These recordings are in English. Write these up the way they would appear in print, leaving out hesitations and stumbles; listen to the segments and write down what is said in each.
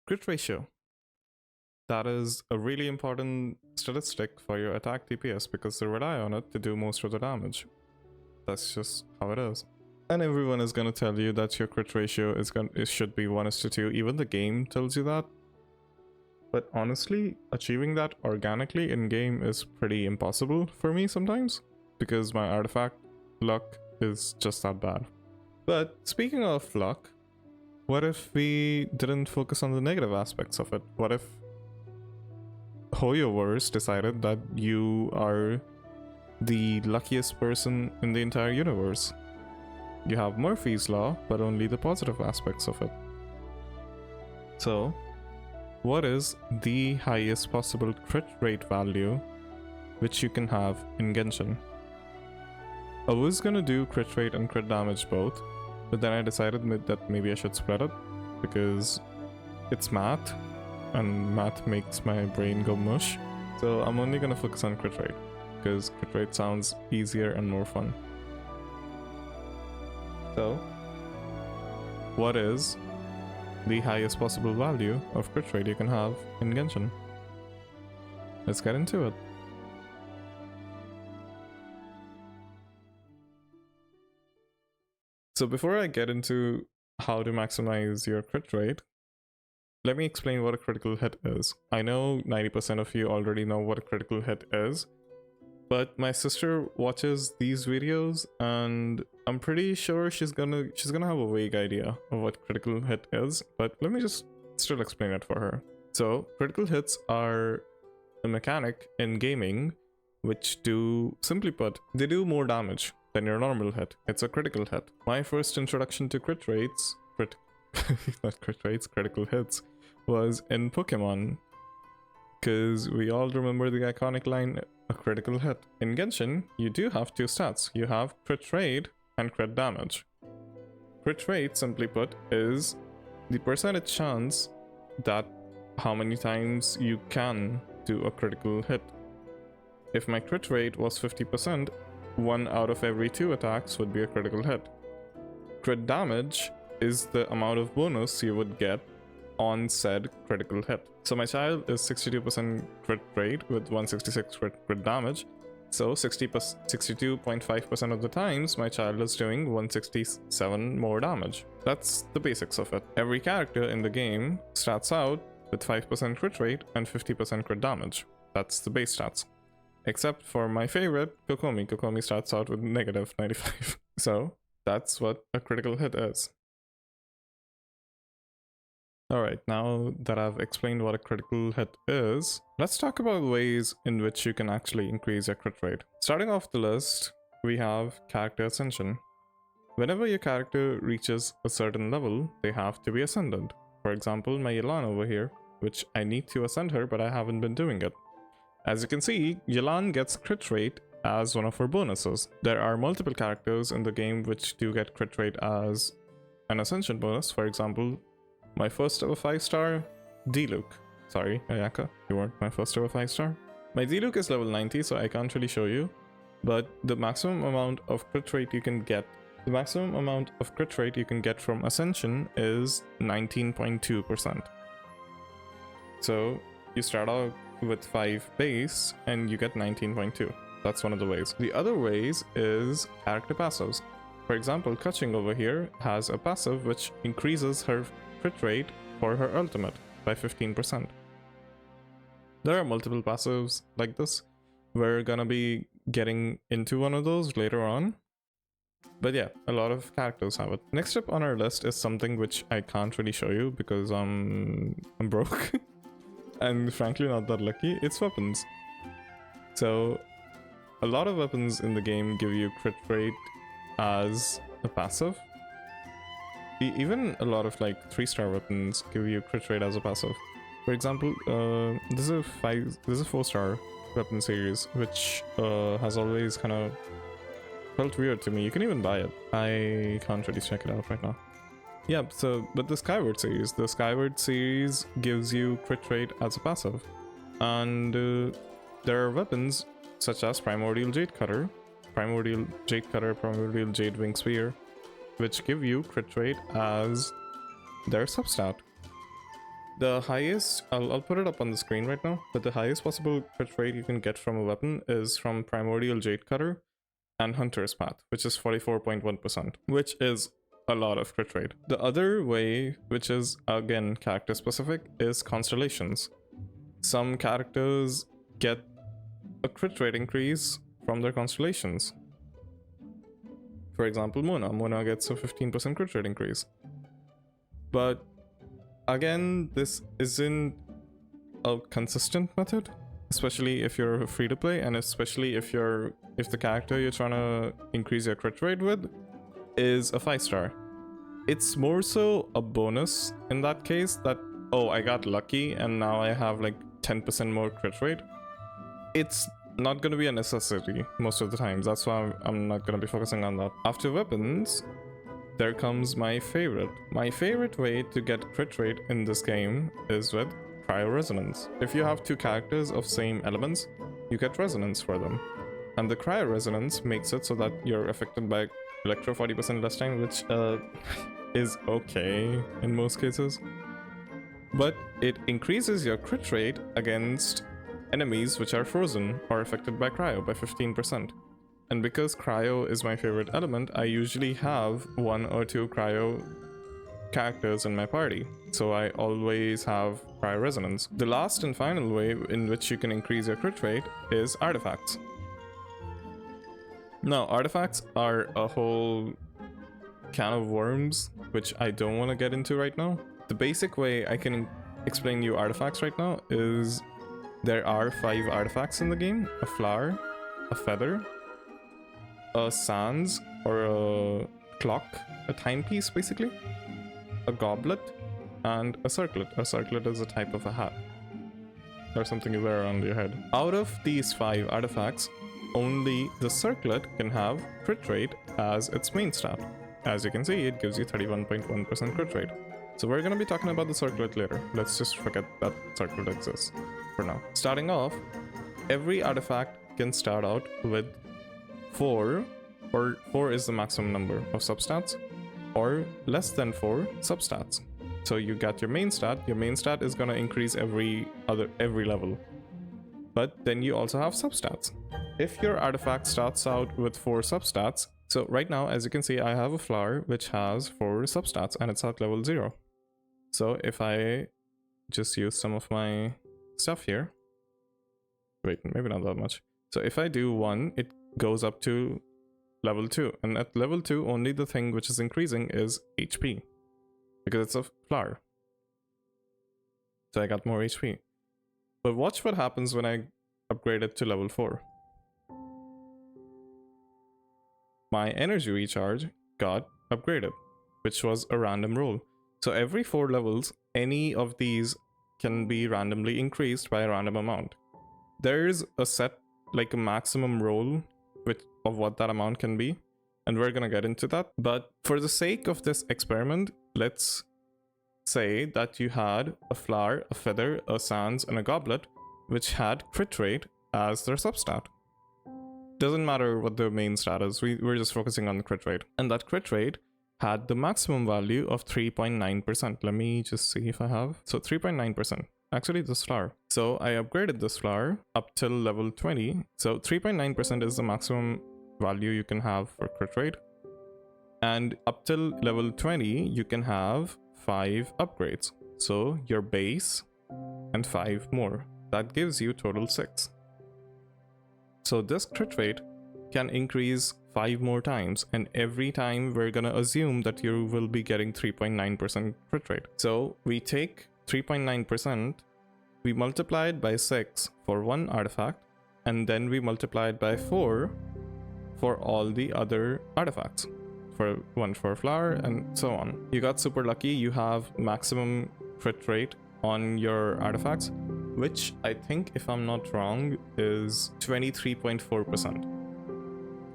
Crit ratio. That is a really important statistic for your attack DPS because they rely on it to do most of the damage. That's just how it is. And everyone is going to tell you that your crit ratio it should be 1:2. Even the game tells you that. But honestly, achieving that organically in-game is pretty impossible for me sometimes, because my artifact luck is just that bad. But speaking of luck, what if we didn't focus on the negative aspects of it? What if Hoyoverse decided that you are the luckiest person in the entire universe? You have Murphy's Law, but only the positive aspects of it. So, what is the highest possible crit rate value which you can have in Genshin? I was gonna do crit rate and crit damage both, but then I decided that maybe I should split it because it's math and math makes my brain go mush. So I'm only gonna focus on crit rate because crit rate sounds easier and more fun. So, what is the highest possible value of crit rate you can have in Genshin? Let's get into it. So before I get into how to maximize your crit rate, let me explain what a critical hit is. I know 90% of you already know what a critical hit is, but my sister watches these videos and I'm pretty sure she's gonna have a vague idea of what critical hit is, but let me just still explain it for her. So critical hits are a mechanic in gaming which do, simply put, they do more damage than your normal hit. It's a critical hit. My first introduction to crit rates, not crit rates, critical hits, was in Pokemon, because we all remember the iconic line, a critical hit. In Genshin, you do have two stats. You have crit rate and crit damage. Crit rate, simply put, is the percentage chance that how many times you can do a critical hit. If my crit rate was 50%, 1 out of every 2 attacks would be a critical hit. Crit damage is the amount of bonus you would get on said critical hit. So my child is 62% crit rate with 166 crit damage. So 62.5% of the times my child is doing 167 more damage. That's the basics of it. Every character in the game starts out with 5% crit rate and 50% crit damage. That's the base stats. Except for my favorite, Kokomi. Kokomi starts out with negative 95. So that's what a critical hit is. Alright, now that I've explained what a critical hit is, let's talk about ways in which you can actually increase your crit rate. Starting off the list, we have character ascension. Whenever your character reaches a certain level, they have to be ascended. For example, my Yelan over here, which I need to ascend her, but I haven't been doing it. As you can see, Yelan gets crit rate as one of her bonuses. There are multiple characters in the game which do get crit rate as an ascension bonus. For example, my first ever 5-star, D-Luke. Sorry, Ayaka, you weren't my first ever 5-star. My D-Luke is level 90, so I can't really show you. But the maximum amount of crit rate you can get, from Ascension is 19.2%. So you start out with 5 base and you get 19.2. That's one of the ways. The other ways is character passives. For example, Kaching over here has a passive which increases her crit rate for her ultimate by 15%. There are multiple passives like this. We're gonna be getting into one of those later on. But yeah, a lot of characters have it. Next up on our list is something which I can't really show you because I'm broke. And frankly not that lucky. It's weapons. So a lot of weapons in the game give you crit rate as a passive. Even a lot of like 3-star weapons give you crit rate as a passive. For example, this is a 4-star weapon series which has always kind of felt weird to me. You can even buy it. I can't really check it out right now. Yeah, so but the Skyward series gives you crit rate as a passive, and there are weapons such as Primordial Jade Cutter, Primordial Jade Wing Spear, which give you crit rate as their substat. The highest, I'll put it up on the screen right now, but the highest possible crit rate you can get from a weapon is from Primordial Jade Cutter and Hunter's Path, which is 44.1%, which is a lot of crit rate. The other way, which is again character specific, is constellations. Some characters get a crit rate increase from their constellations. For example, Mona gets a 15% crit rate increase. But again, this isn't a consistent method, especially if you're free to play, and especially if the character you're trying to increase your crit rate with is a 5-star. It's more so a bonus in that case that, oh, I got lucky and now I have like 10% more crit rate. It's not going to be a necessity most of the times. That's why I'm not going to be focusing on that. After weapons, there comes my favorite. My favorite way to get crit rate in this game is with Cryo Resonance. If you have two characters of same elements, you get resonance for them. And the Cryo Resonance makes it so that you're affected by Electro 40% less time, which is okay in most cases. But it increases your crit rate against enemies which are frozen or affected by cryo by 15%. And because cryo is my favorite element, I usually have 1 or 2 cryo characters in my party, so I always have cryo resonance. The last and final way in which you can increase your crit rate is artifacts. Now, artifacts are a whole can of worms, which I don't want to get into right now. The basic way I can explain you artifacts right now is there are 5 artifacts in the game: a flower, a feather, a sands or a clock, a timepiece basically, a goblet, and a circlet. A circlet is a type of a hat or something you wear around your head. Out of these 5 artifacts, only the circlet can have crit rate as its main stat. As you can see, it gives you 31.1% crit rate. So we're going to be talking about the circlet later. Let's just forget that circlet exists for now. Starting off, every artifact can start out with 4, or 4 is the maximum number of substats, or less than 4 substats. So you got your main stat. Your main stat is going to increase every level. But then you also have substats. If your artifact starts out with 4 substats, so right now, as you can see, I have a flower which has 4 substats and it's at level 0. So if I just use some of my stuff here, wait, maybe not that much. So if I do 1, it goes up to level 2, and at level 2 only the thing which is increasing is HP, because it's a flower. So I got more HP. But watch what happens when I upgrade it to level 4. My energy recharge got upgraded, which was a random roll. So every 4 levels, any of these can be randomly increased by a random amount. There's a set, like a maximum roll of what that amount can be, and we're gonna get into that. But for the sake of this experiment, let's say that you had a flower, a feather, a sands, and a goblet, which had crit rate as their substat. Doesn't matter what the main stat is, we're just focusing on the crit rate. And that crit rate had the maximum value of 3.9%. Let me just see if I have. So 3.9%. Actually, this flower. So I upgraded this flower up till level 20. So 3.9% is the maximum value you can have for crit rate. And up till level 20, you can have 5 upgrades. So your base and 5 more. That gives you total 6. So this crit rate can increase 5 more times, and every time we're gonna assume that you will be getting 3.9% crit rate. So we take 3.9%, we multiply it by 6 for one artifact, and then we multiply it by 4 for all the other artifacts. For one for a flower and so on. You got super lucky, you have maximum crit rate on your artifacts, which I think, if I'm not wrong, is 23.4%.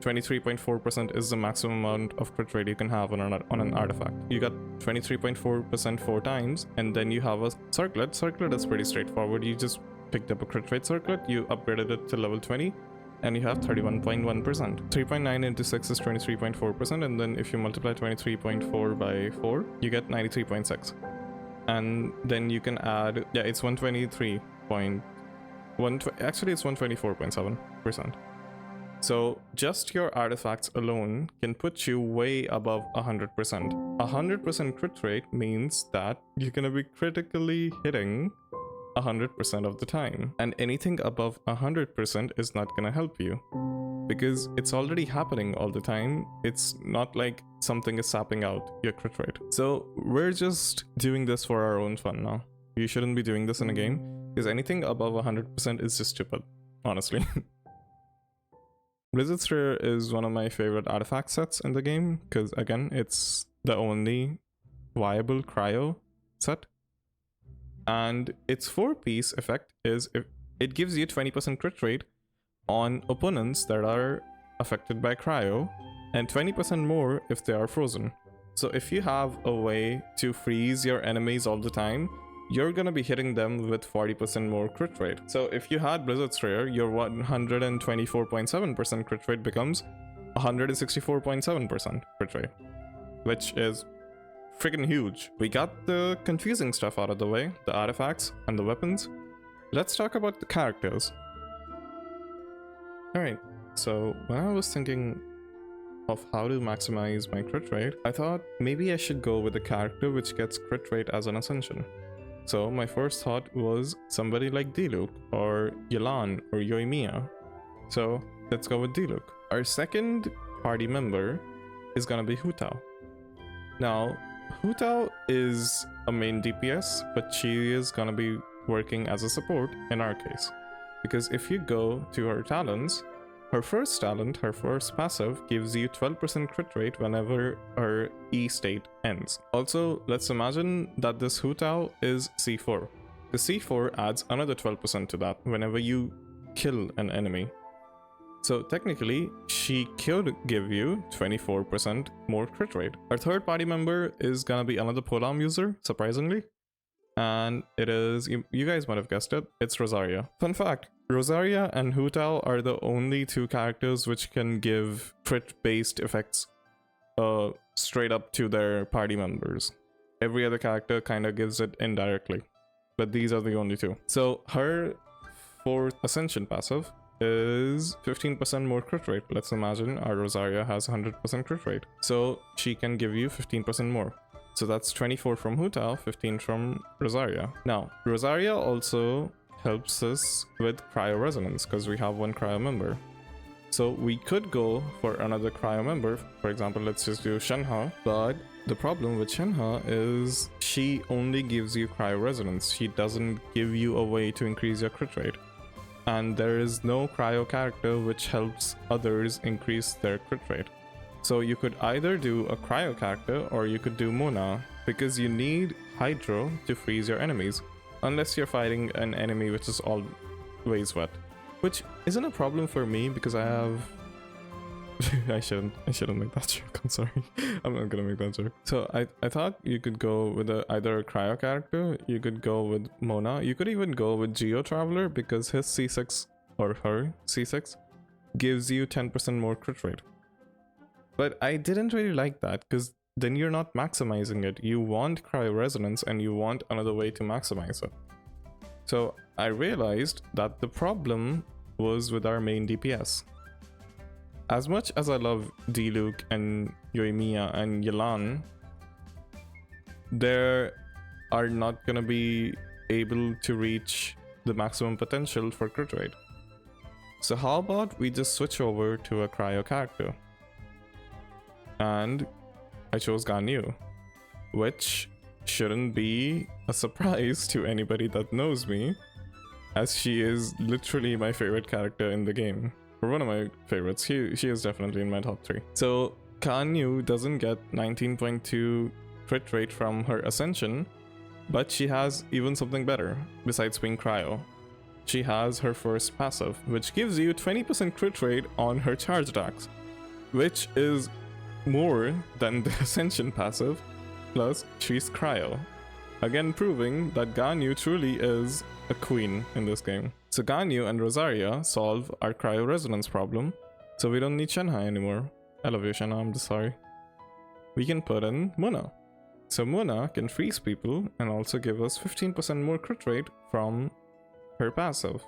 23.4% is the maximum amount of crit rate you can have on an artifact. You got 23.4% 4 times, and then you have a circlet. Circlet is pretty straightforward. You just picked up a crit rate circlet, you upgraded it to level 20, and you have 31.1%. 3.9 into 6 is 23.4%, and then if you multiply 23.4 by 4, you get 93.6. And then you can add, yeah, it's 123.1, actually it's 124.7%. So just your artifacts alone can put you way above 100%. 100% crit rate means that you're gonna be critically hitting 100% of the time, and anything above 100% is not gonna help you because it's already happening all the time. It's not like something is sapping out your crit rate. So we're just doing this for our own fun now. You shouldn't be doing this in a game because anything above 100% is just stupid, honestly. Blizzard's Rare is one of my favorite artifact sets in the game because, again, it's the only viable cryo set. And its 4-piece effect is if it gives you 20% crit rate on opponents that are affected by cryo, and 20% more if they are frozen. So if you have a way to freeze your enemies all the time, you're gonna be hitting them with 40% more crit rate. So if you had Blizzard's Rare, your 124.7% crit rate becomes 164.7% crit rate, which is freaking huge. We got the confusing stuff out of the way, the artifacts and the weapons. Let's talk about the characters. Alright, so when I was thinking of how to maximize my crit rate, I thought maybe I should go with a character which gets crit rate as an ascension. So my first thought was somebody like Diluc or Yelan or Yoimiya. So let's go with Diluc. Our second party member is gonna be Hu Tao. Now, Hu Tao is a main DPS, but she is gonna be working as a support in our case. Because if you go to her talents, her first talent, her first passive, gives you 12% crit rate whenever her E state ends. Also, let's imagine that this Hu Tao is C4. The C4 adds another 12% to that whenever you kill an enemy. So technically, she could give you 24% more crit rate. Our third party member is gonna be another Polam user, surprisingly. And it is, you guys might have guessed it, it's Rosaria. Fun fact, Rosaria and Hu Tao are the only two characters which can give crit-based effects straight up to their party members. Every other character kind of gives it indirectly, but these are the only two. So her fourth Ascension passive is 15% more crit rate. Let's imagine our Rosaria has 100% crit rate, so she can give you 15% more. So that's 24 from Hu Tao, 15 from Rosaria. Now, Rosaria also helps us with cryo resonance because we have one cryo member. So we could go for another cryo member. For example, let's just do Shenhe. But the problem with Shenhe is she only gives you cryo resonance. She doesn't give you a way to increase your crit rate. And there is no cryo character which helps others increase their crit rate. So you could either do a cryo character or you could do Mona, because you need Hydro to freeze your enemies, unless you're fighting an enemy which is always wet, which isn't a problem for me because I have I shouldn't make that joke. I'm sorry. I'm not gonna make that joke. So I thought you could go with either a cryo character, you could go with Mona, you could even go with Geo Traveler because his C6 or her C6 gives you 10% more crit rate. But I didn't really like that because then you're not maximizing it. You want cryo resonance and you want another way to maximize it. So I realized that the problem was with our main DPS. As much as I love Diluc and Yoimiya and Yelan, they are not gonna be able to reach the maximum potential for crit rate. So how about we just switch over to a cryo character? And I chose Ganyu, which shouldn't be a surprise to anybody that knows me, as she is literally my favorite character in the game. Or one of my favorites. She is definitely in my top 3. So Ganyu doesn't get 19.2 crit rate from her Ascension, but she has even something better besides being cryo. She has her first passive, which gives you 20% crit rate on her charge attacks, which is more than the Ascension passive, plus she's cryo. Again proving that Ganyu truly is a queen in this game. So Ganyu and Rosaria solve our cryo resonance problem, so we don't need Shenhe anymore. I love you, Shenhe, I'm just sorry. We can put in Mona. So Mona can freeze people and also give us 15% more crit rate from her passive.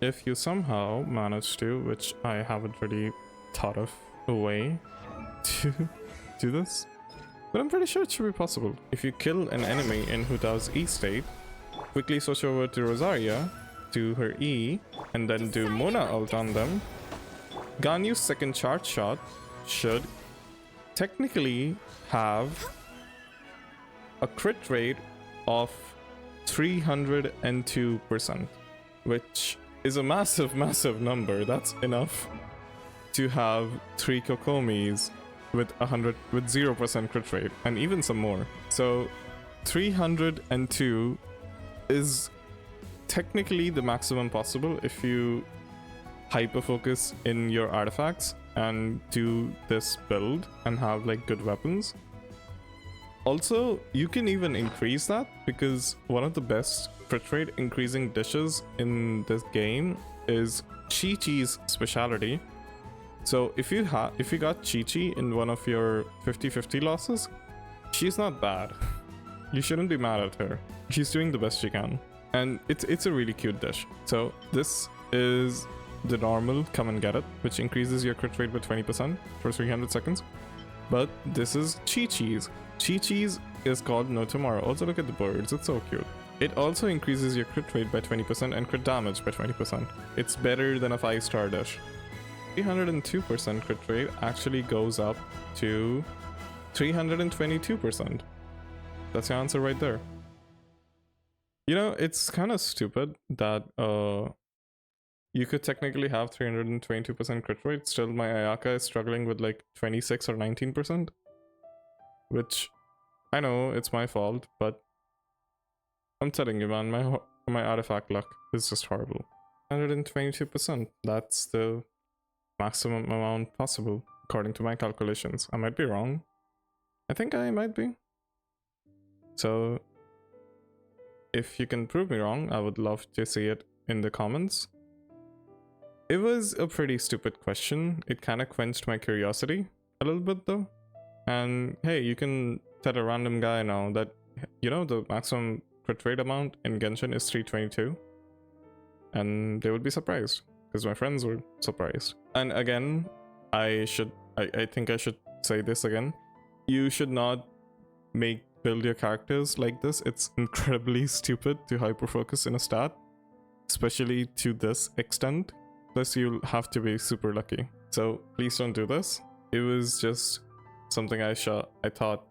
If you somehow manage to, which I haven't really thought of a way to do this, but I'm pretty sure it should be possible. If you kill an enemy in Hutao's E state, quickly switch over to Rosaria, do her E, and then do Mona ult on them, Ganyu's second charge shot should technically have a crit rate of 302%, which is a massive number. That's enough to have 3 Kokomis with 0% crit rate, and even some more. So 302 is technically the maximum possible if you hyper focus in your artifacts and do this build and have like good weapons. Also, you can even increase that, because one of the best crit rate increasing dishes in this game is Chi-Chi's speciality. So if you got Chi-Chi in one of your 50-50 losses, she's not bad. You shouldn't be mad at her. She's doing the best she can. And it's a really cute dish. So this is the normal come and get it, which increases your crit rate by 20% for 300 seconds. But this is Chi-Chi's. Chi-Chi's is called No Tomorrow. Also look at the birds, it's so cute. It also increases your crit rate by 20% and crit damage by 20%. It's better than a 5-star dish. 302% crit rate actually goes up to 322%. That's your answer right there. You know, it's kind of stupid that you could technically have 322% crit rate, still my Ayaka is struggling with like 26 or 19%. Which, I know, it's my fault, but I'm telling you, man, my artifact luck is just horrible. 122%, that's the maximum amount possible, according to my calculations. I might be wrong. I think I might be. So, if you can prove me wrong, I would love to see it in the comments. It was a pretty stupid question. It kind of quenched my curiosity a little bit though. And hey, you can tell a random guy now that, you know, the maximum crit rate amount in Genshin is 322. And they would be surprised, because my friends were surprised. And again, I think I should say this again. You should not build your characters like this. It's incredibly stupid to hyperfocus in a stat, especially to this extent. Plus you'll have to be super lucky. So please don't do this. It was just something I thought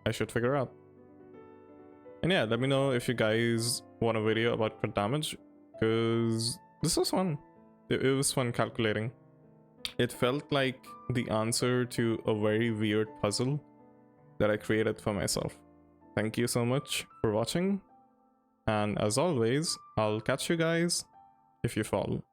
I should figure out. And yeah, let me know if you guys want a video about crit damage, because this was fun. It was fun calculating. It felt like the answer to a very weird puzzle that I created for myself. Thank you so much for watching, and as always, I'll catch you guys if you fall.